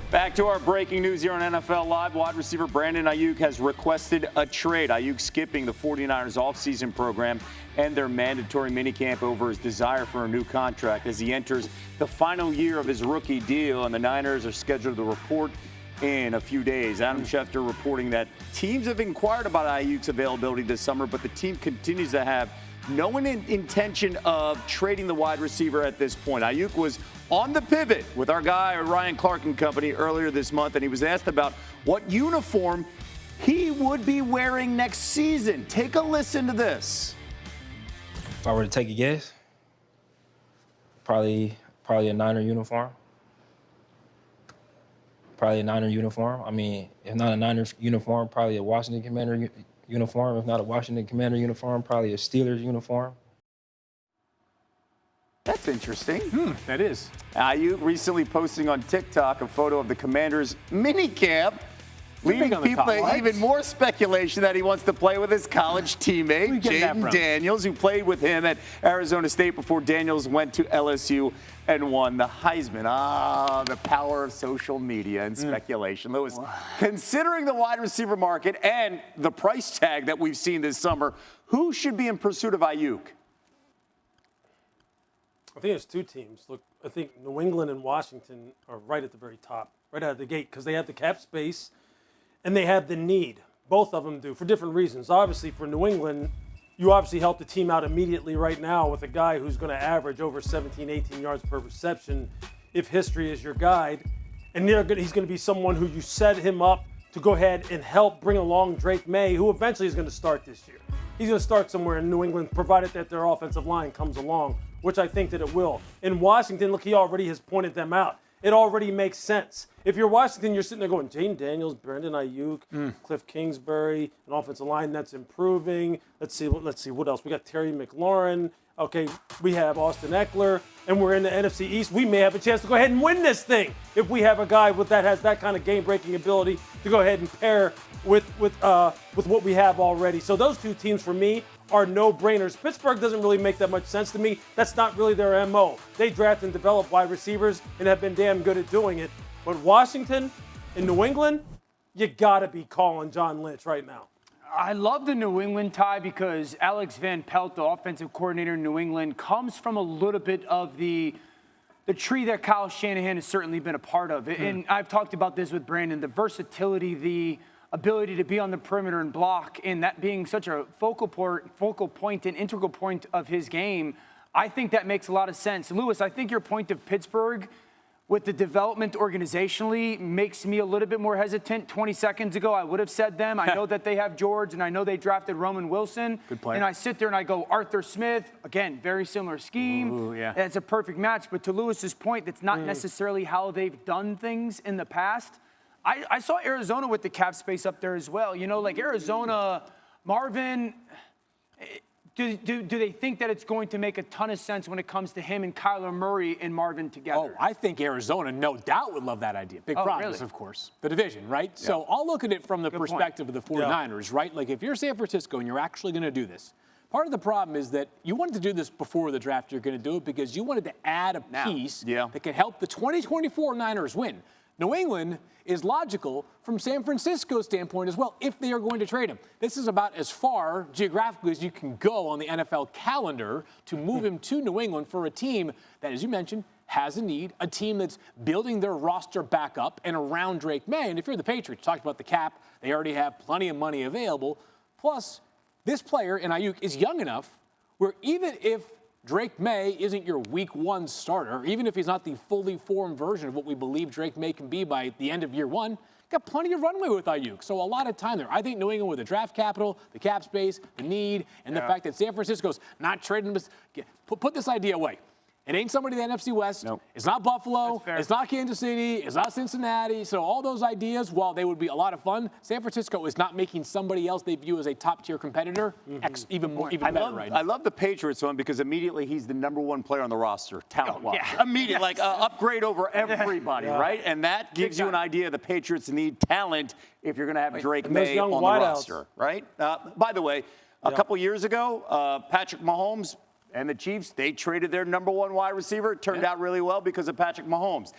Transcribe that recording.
Back to our breaking news here on NFL Live. Wide receiver Brandon Aiyuk has requested a trade. Aiyuk skipping the 49ers offseason program and their mandatory minicamp over his desire for a new contract as he enters the final year of his rookie deal, and the Niners are scheduled to report in a few days. Adam Schefter reporting that teams have inquired about Aiyuk's availability this summer, but the team continues to have no intention of trading the wide receiver at this point. Aiyuk was on the pivot with our guy Ryan Clark and company earlier this month, and he was asked about what uniform he would be wearing next season. Take a listen to this. If I were to take a guess, probably a Niner uniform. Probably a Niner uniform. I mean, if not a Niners uniform, probably a Washington Commander uniform. If not a Washington Commander uniform, probably a Steelers uniform. That's interesting. That is. Aiyuk recently posting on TikTok a photo of the Commanders' minicamp, leading people to even more speculation that he wants to play with his college teammate, Jaden Daniels, who played with him at Arizona State before Daniels went to LSU and won the Heisman. Ah, the power of social media and speculation. Louis, considering the wide receiver market and the price tag that we've seen this summer, who should be in pursuit of Aiyuk? I think there's two teams. Look, I think New England and Washington are right at the very top, right out of the gate, because they have the cap space and they have the need. Both of them do, for different reasons. Obviously, for New England, you obviously help the team out immediately right now with a guy who's going to average over 17, 18 yards per reception if history is your guide. And he's going to be someone who you set him up to go ahead and help bring along Drake May, who eventually is going to start this year. He's going to start somewhere in New England, provided that their offensive line comes along, which I think that it will. In Washington, look, he already has pointed them out. It already makes sense. If you're Washington, you're sitting there going, Jaden Daniels, Brandon Aiyuk, Cliff Kingsbury, an offensive line that's improving. Let's see what else. We got Terry McLaurin. Okay, we have Austin Eckler, and we're in the NFC East. We may have a chance to go ahead and win this thing if we have a guy that has that kind of game-breaking ability to go ahead and pair with what we have already. So those two teams for me are no-brainers. Pittsburgh doesn't really make that much sense to me. That's not really their MO. They draft and develop wide receivers and have been damn good at doing it. But Washington and New England, you got to be calling John Lynch right now. I love the New England tie because Alex Van Pelt, the offensive coordinator in New England, comes from a little bit of the tree that Kyle Shanahan has certainly been a part of. And I've talked about this with Brandon, the versatility, the ability to be on the perimeter and block, and that being such a focal point and integral point of his game. I think that makes a lot of sense. Louis, I think your point of Pittsburgh with the development organizationally makes me a little bit more hesitant. 20 seconds ago, I would have said them. I know that they have George, and I know they drafted Roman Wilson. Good player. And I sit there and I go, Arthur Smith, again, very similar scheme. Ooh, yeah. It's a perfect match. But to Lewis's point, that's not necessarily how they've done things in the past. I saw Arizona with the cap space up there as well. You know, like Arizona, Marvin, do they think that it's going to make a ton of sense when it comes to him and Kyler Murray and Marvin together? Oh, I think Arizona, no doubt, would love that idea. Big problem is, of course, the division, right? Yeah. So I'll look at it from the perspective of the 49ers, right? Like if you're San Francisco and you're actually going to do this, part of the problem is that you wanted to do this before the draft. You're going to do it because you wanted to add a piece that could help the 2024 Niners win. New England is logical from San Francisco's standpoint as well if they are going to trade him. This is about as far geographically as you can go on the NFL calendar to move him to New England for a team that, as you mentioned, has a need, a team that's building their roster back up and around Drake May. And if you're the Patriots, talked about the cap, they already have plenty of money available. Plus, this player in Aiyuk is young enough where even if Drake May isn't your week one starter, even if he's not the fully formed version of what we believe Drake May can be by the end of year one, got plenty of runway with Aiyuk. So a lot of time there. I think New England with the draft capital, the cap space, the need, and the fact that San Francisco's not trading him. Put this idea away. It ain't somebody in the NFC West. Nope. It's not Buffalo. It's not Kansas City. It's not Cincinnati. So all those ideas, while they would be a lot of fun, San Francisco is not making somebody else they view as a top-tier competitor even better right now. I love the Patriots one because immediately he's the number one player on the roster, talent-wise. Immediately, like upgrade over everybody, right? And that gives you an idea the Patriots need talent if you're going to have Drake May on the roster, right? By the way, a couple years ago, Patrick Mahomes and the Chiefs, they traded their number one wide receiver. It turned out really well because of Patrick Mahomes.